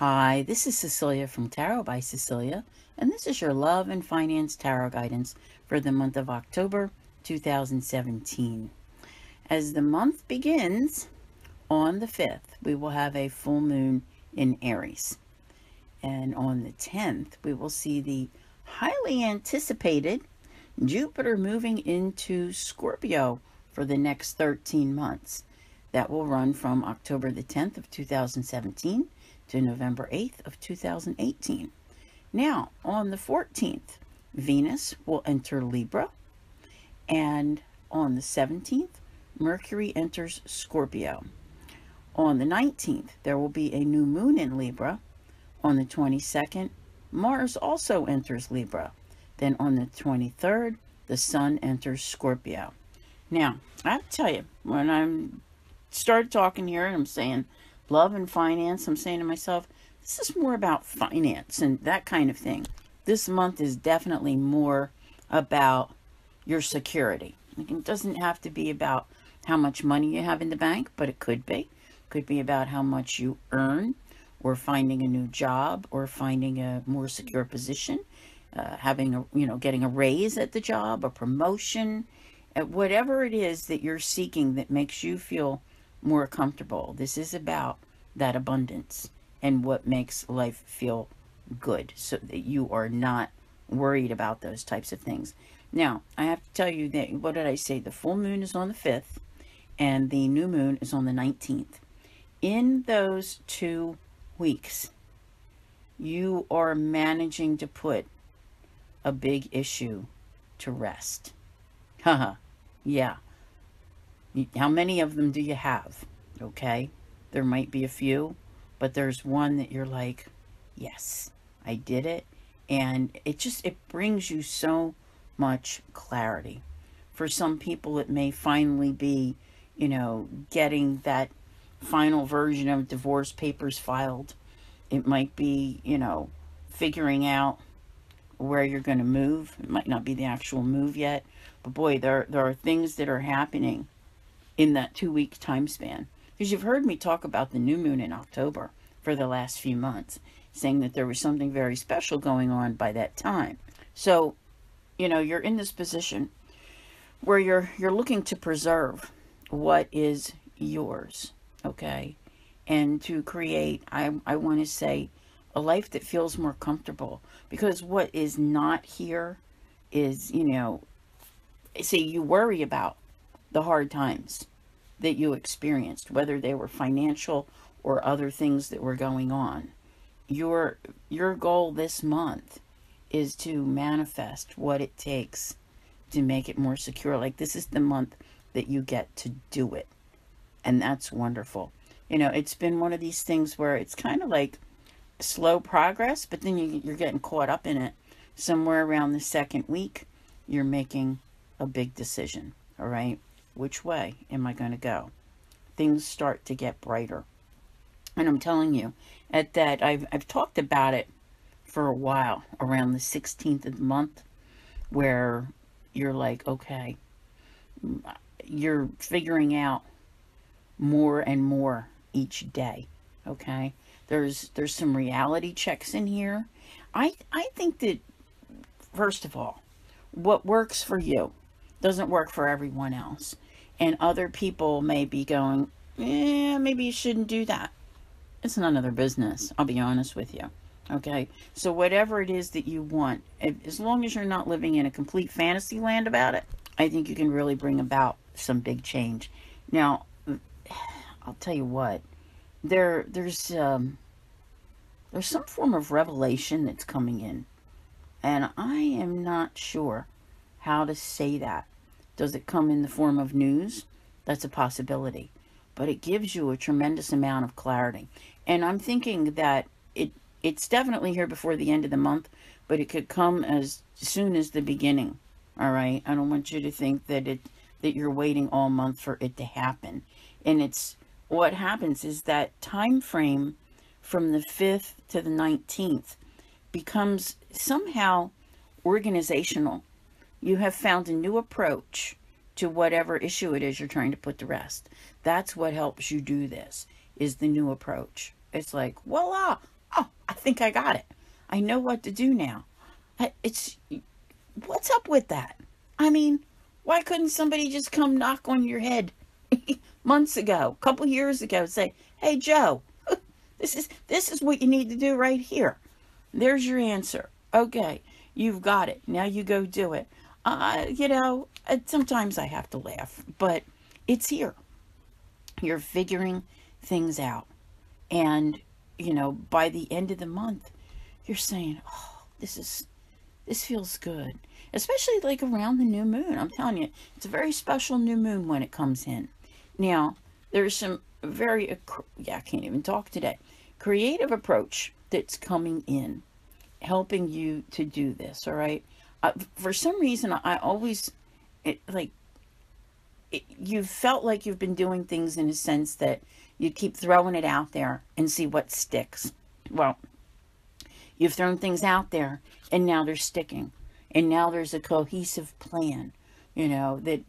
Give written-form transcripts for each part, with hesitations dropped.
Hi, this is Cecilia from Tarot by Cecilia, and this is your love and finance tarot guidance for the month of October 2017. As the month begins on the 5th, we will have a full moon in Aries. And on the 10th, we will see the highly anticipated Jupiter moving into Scorpio for the next 13 months. That will run from October the 10th of 2017 to November 8th of 2018. Now, on the 14th, Venus will enter Libra, and on the 17th, Mercury enters Scorpio. On the 19th, there will be a new moon in Libra. On the 22nd, Mars also enters Libra. Then on the 23rd, the Sun enters Scorpio. Now, I have to tell you, when I started talking here and I'm saying love and finance, I'm saying to myself, this is more about finance and that kind of thing. This month is definitely more about your security. It doesn't have to be about how much money you have in the bank, but it could be. It could be about how much you earn, or finding a new job, or finding a more secure position, getting a raise at the job, a promotion, whatever it is that you're seeking that makes you feel more comfortable. This is about that abundance and what makes life feel good, so that you are not worried about those types of things. Now, I have to tell you that, what did I say? The full moon is on the 5th and the new moon is on the 19th. In those 2 weeks, you are managing to put a big issue to rest. Haha, yeah. How many of them do you have? Okay, there might be a few, but there's one that you're like, yes, I did it. And it brings you so much clarity. For some people, it may finally be, getting that final version of divorce papers filed. It might be, figuring out where you're going to move. It might not be the actual move yet, but boy, there are things that are happening in that 2-week time span. Because you've heard me talk about the new moon in October for the last few months, saying that there was something very special going on by that time. So, you're in this position where you're looking to preserve what is yours, okay? And to create, I want to say, a life that feels more comfortable. Because what is not here is, say you worry about the hard times that you experienced, whether they were financial or other things that were going on. Your goal this month is to manifest what it takes to make it more secure. Like, this is the month that you get to do it. And that's wonderful. It's been one of these things where it's kind of like slow progress, but then you're getting caught up in it. Somewhere around the 2nd week, you're making a big decision. All right, which way am I going to go? Things start to get brighter. And I'm telling you, at that, I've talked about it for a while, around the 16th of the month, where you're like, okay, you're figuring out more and more each day, okay? There's some reality checks in here. I think that, first of all, what works for you doesn't work for everyone else. And other people may be going, maybe you shouldn't do that. It's none of their business, I'll be honest with you. Okay? So whatever it is that you want, as long as you're not living in a complete fantasy land about it, I think you can really bring about some big change. Now, I'll tell you what, there's some form of revelation that's coming in. And I am not sure how to say that. Does it come in the form of news? That's a possibility. But it gives you a tremendous amount of clarity. And I'm thinking that it's definitely here before the end of the month, but it could come as soon as the beginning. All right? I don't want you to think that you're waiting all month for it to happen. And what happens is that time frame from the 5th to the 19th becomes somehow organizational. You have found a new approach to whatever issue it is you're trying to put to rest. That's what helps you do this, is the new approach. It's like, voila, oh, I think I got it. I know what to do now. It's, what's up with that? I mean, why couldn't somebody just come knock on your head months ago, a couple years ago, say, hey, Joe, this is what you need to do right here. There's your answer. Okay, you've got it. Now you go do it. Sometimes I have to laugh, but it's here. You're figuring things out. And, by the end of the month, you're saying, oh, this feels good. Especially like around the new moon. I'm telling you, it's a very special new moon when it comes in. Now, there's some I can't even talk today. Creative approach that's coming in, helping you to do this, all right? For some reason, I always, you've felt like you've been doing things in a sense that you keep throwing it out there and see what sticks. Well, you've thrown things out there and now they're sticking. And now there's a cohesive plan,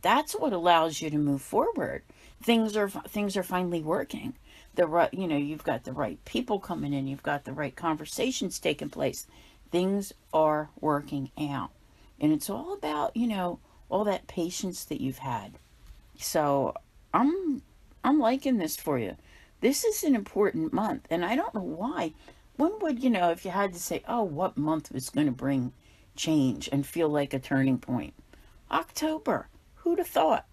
that's what allows you to move forward. Things are finally working. You've got the right people coming in. You've got the right conversations taking place. Things are working out. And it's all about, all that patience that you've had. So I'm liking this for you. This is an important month, and I don't know why. When would, if you had to say, oh, what month was going to bring change and feel like a turning point? October. Who'd have thought?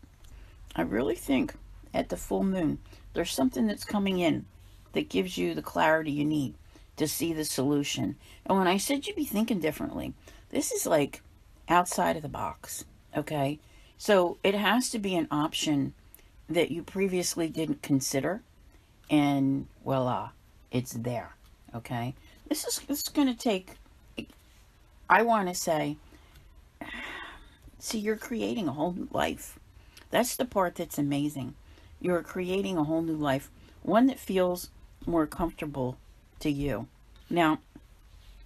I really think at the full moon, there's something that's coming in that gives you the clarity you need to see the solution. And when I said you'd be thinking differently, this is like outside of the box, okay? So it has to be an option that you previously didn't consider, and voila, it's there, okay? This is going to take, I want to say, see, you're creating a whole new life. That's the part that's amazing. You're creating a whole new life, one that feels more comfortable to you. Now,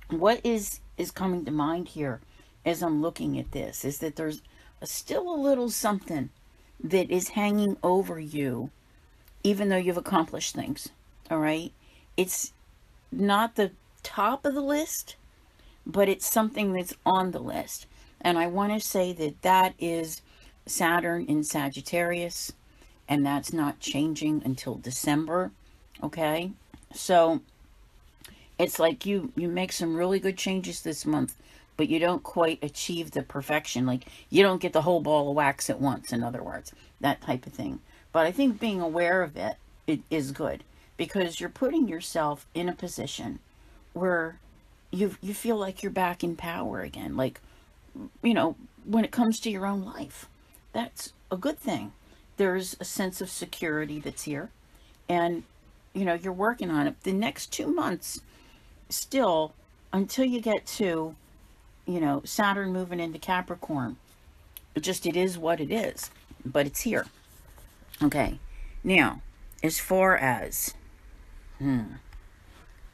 what is coming to mind here as I'm looking at this is that there's still a little something that is hanging over you, even though you've accomplished things, all right? It's not the top of the list, but it's something that's on the list. And I want to say that is Saturn in Sagittarius, and that's not changing until December, okay? So it's like you make some really good changes this month, but you don't quite achieve the perfection. Like, you don't get the whole ball of wax at once, in other words, that type of thing. But I think being aware of it is good, because you're putting yourself in a position where you feel like you're back in power again. Like, when it comes to your own life, that's a good thing. There's a sense of security that's here, and, you're working on it. The next 2 months still, until you get to, Saturn moving into Capricorn, it is what it is, but it's here. Okay. Now, as far as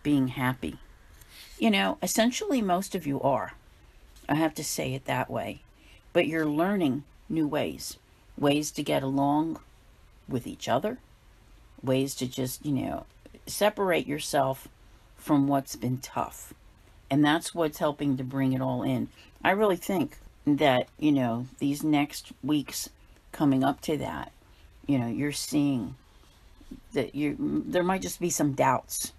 being happy, essentially most of you are. I have to say it that way. But you're learning new ways to get along with each other, ways to just, separate yourself from what's been tough. And that's what's helping to bring it all in. I really think that, these next weeks coming up to that, you're seeing that there might just be some doubts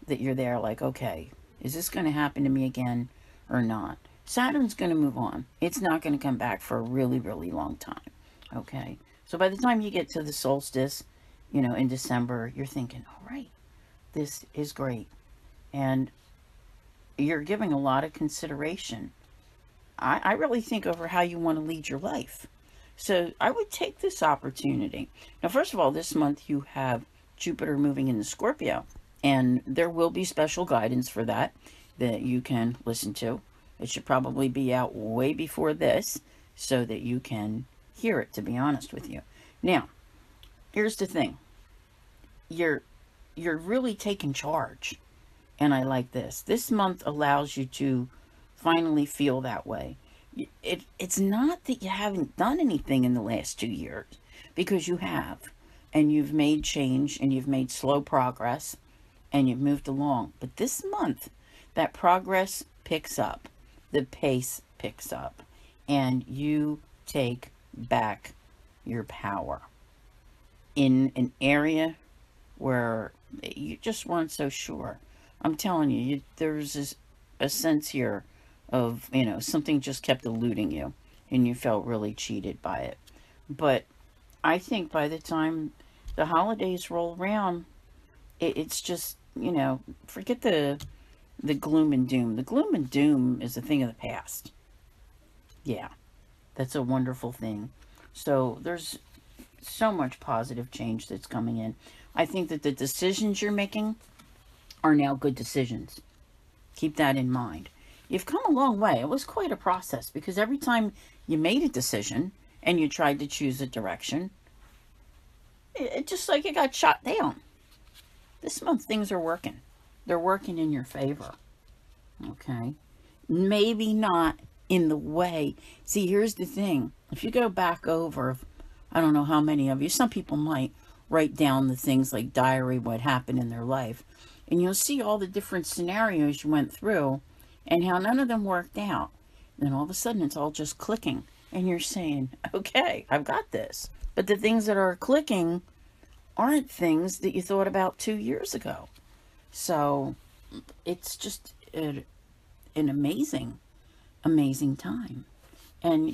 that you're there, like, okay, is this going to happen to me again or not? Saturn's going to move on. It's not going to come back for a really, really long time, okay? So by the time you get to the solstice, in December, you're thinking, all right, this is great. And you're giving a lot of consideration, I really think, over how you want to lead your life. So I would take this opportunity. Now, first of all, this month you have Jupiter moving into Scorpio, and there will be special guidance for that you can listen to. It should probably be out way before this so that you can hear it, to be honest with you. Now, here's the thing. You're really taking charge, and I like this. This month allows you to finally feel that way. It's not that you haven't done anything in the last 2 years, because you have, and you've made change, and you've made slow progress, and you've moved along. But this month, that progress picks up, the pace picks up, and you take back your power in an area where you just weren't so sure. I'm telling you, there's a sense here of, something just kept eluding you and you felt really cheated by it. But I think by the time the holidays roll around, it's just, forget the gloom and doom. The gloom and doom is a thing of the past. Yeah, that's a wonderful thing. So there's so much positive change that's coming in. I think that the decisions you're making are now good decisions. Keep that in mind. You've come a long way. It was quite a process because every time you made a decision and you tried to choose a direction, it just like it got shot down. This month things are working. They're working in your favor. Okay? Maybe not in the way. See, here's the thing. If you go back over, I don't know how many of you, some people might write down the things like diary, what happened in their life. And you'll see all the different scenarios you went through and how none of them worked out. Then all of a sudden it's all just clicking. And you're saying, okay, I've got this. But the things that are clicking aren't things that you thought about 2 years ago. So it's just an amazing, amazing time. And,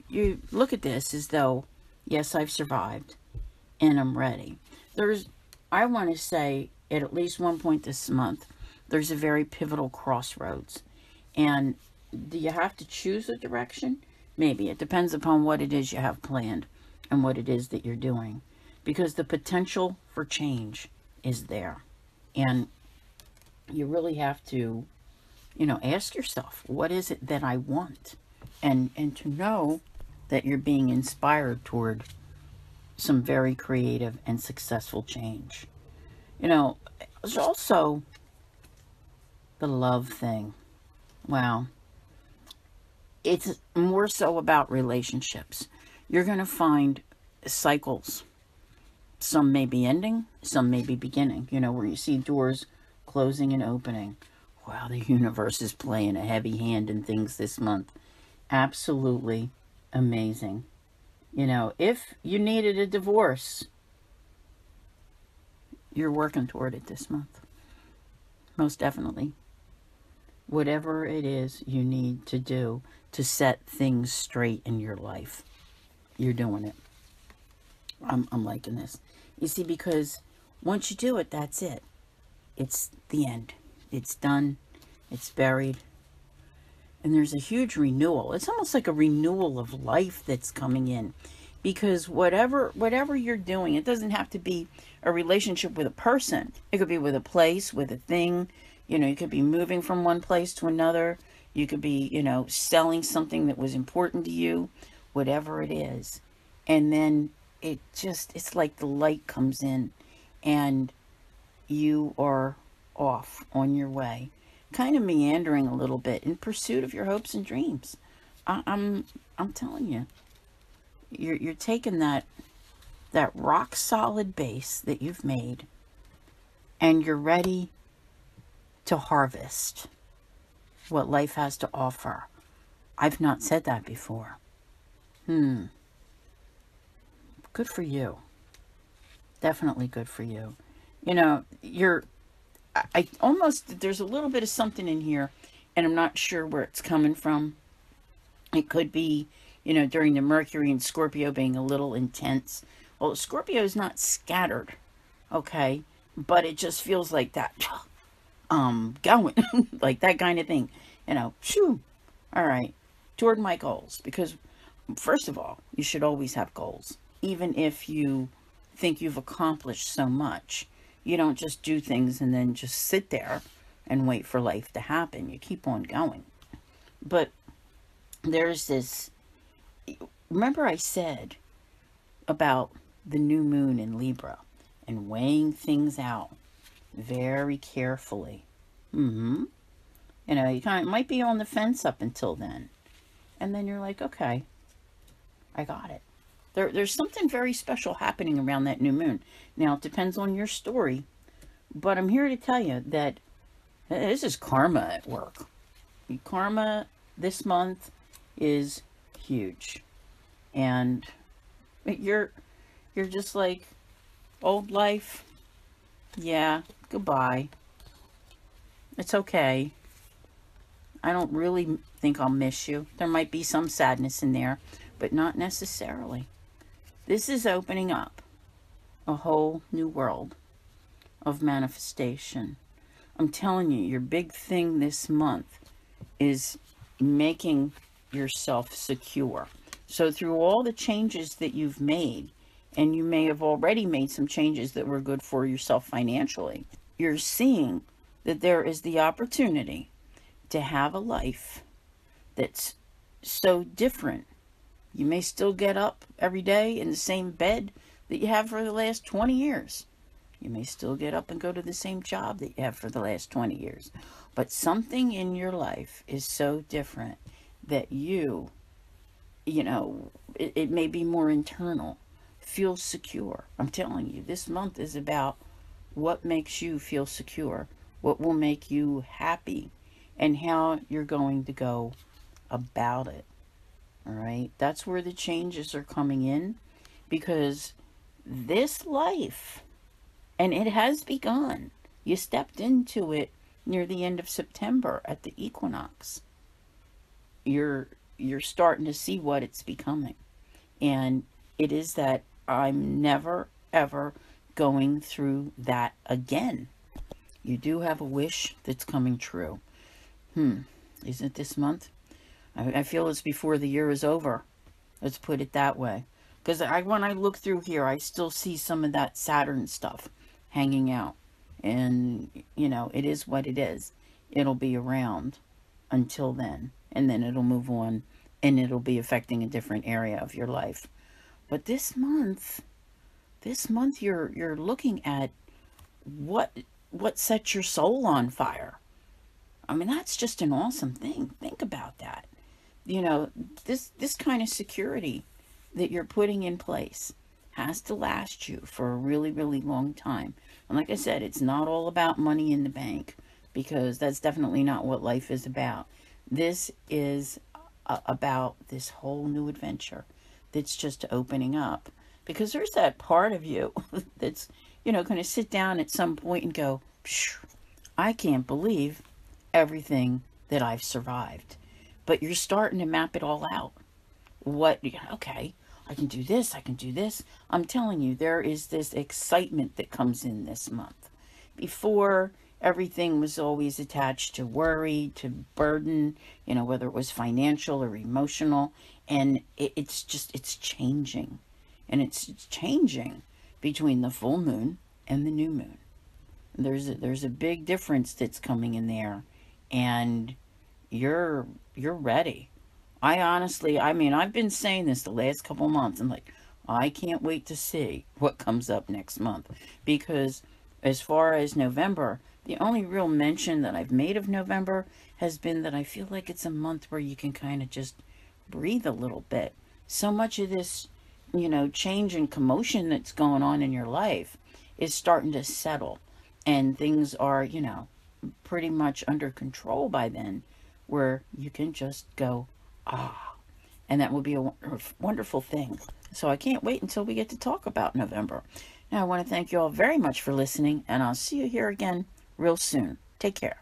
you look at this as though, yes, I've survived and I'm ready. I want to say at least one point this month, there's a very pivotal crossroads. And do you have to choose a direction? Maybe. It depends upon what it is you have planned and what it is that you're doing. Because the potential for change is there. And you really have to, ask yourself, what is it that I want? And to know that you're being inspired toward some very creative and successful change. There's also the love thing. Wow. It's more so about relationships. You're going to find cycles. Some may be ending, some may be beginning. Where you see doors closing and opening. Wow, the universe is playing a heavy hand in things this month. Absolutely amazing. If you needed a divorce, you're working toward it this month. Most definitely. Whatever it is you need to do to set things straight in your life, you're doing it. I'm liking this. You see, because once you do it, that's it. It's the end. It's done. It's buried. And there's a huge renewal. It's almost like a renewal of life that's coming in. Because whatever you're doing, it doesn't have to be a relationship with a person. It could be with a place, with a thing. You could be moving from one place to another. You could be, selling something that was important to you. Whatever it is. And then it's like the light comes in and you are off on your way, kind of meandering a little bit in pursuit of your hopes and dreams. I'm telling you, you're taking that rock solid base that you've made and you're ready to harvest what life has to offer. I've not said that before. Good for you. Definitely good for you. I almost, there's a little bit of something in here, and I'm not sure where it's coming from. It could be, during the Mercury and Scorpio being a little intense. Well, Scorpio is not scattered, okay? But it just feels like that, going, like that kind of thing. Shoo. All right, toward my goals. Because, first of all, you should always have goals. Even if you think you've accomplished so much, you don't just do things and then just sit there and wait for life to happen. You keep on going. But there's this, remember I said about the new moon in Libra and weighing things out very carefully. You might be on the fence up until then. And then you're like, okay, I got it. There's something very special happening around that new moon. Now, it depends on your story, But I'm here to tell you that this is karma at work. Karma this month is huge. And you're just like, old life, yeah, goodbye. It's okay. I don't really think I'll miss you. There might be some sadness in there, but not necessarily. This is opening up a whole new world of manifestation. I'm telling you, your big thing this month is making yourself secure. So through all the changes that you've made, and you may have already made some changes that were good for yourself financially, you're seeing that there is the opportunity to have a life that's so different. You may still get up every day in the same bed that you have for the last 20 years. You may still get up and go to the same job that you have for the last 20 years. But something in your life is so different that it may be more internal. Feel secure. I'm telling you, this month is about what makes you feel secure, what will make you happy, and how you're going to go about it. All right? That's where the changes are coming in, because this life, and it has begun. You stepped into it near the end of September at the equinox. You're starting to see what it's becoming. And it is that I'm never ever going through that again. You do have a wish that's coming true. Isn't it this month? I feel it's before the year is over. Let's put it that way. Because when I look through here, I still see some of that Saturn stuff hanging out. And, it is what it is. It'll be around until then. And then it'll move on. And it'll be affecting a different area of your life. But this month you're looking at what sets your soul on fire. I mean, that's just an awesome thing. Think about that. This kind of security that you're putting in place has to last you for a really, really long time. And like I said, it's not all about money in the bank, because that's definitely not what life is about. This is about this whole new adventure that's just opening up. Because there's that part of you that's, going to sit down at some point and go, I can't believe everything that I've survived. But you're starting to map it all out. Okay, I can do this, I can do this. I'm telling you, there is this excitement that comes in this month. Before, everything was always attached to worry, to burden, whether it was financial or emotional. And it's changing. And it's changing between the full moon and the new moon. There's a big difference that's coming in there. And you're ready. I've been saying this the last couple months. I'm like, I can't wait to see what comes up next month. Because as far as November, the only real mention that I've made of November has been that I feel like it's a month where you can kind of just breathe a little bit. So much of this, change and commotion that's going on in your life is starting to settle. And things are, pretty much under control by then, where you can just go, and that will be a wonderful thing. So I can't wait until we get to talk about November. Now, I want to thank you all very much for listening, and I'll see you here again real soon. Take care.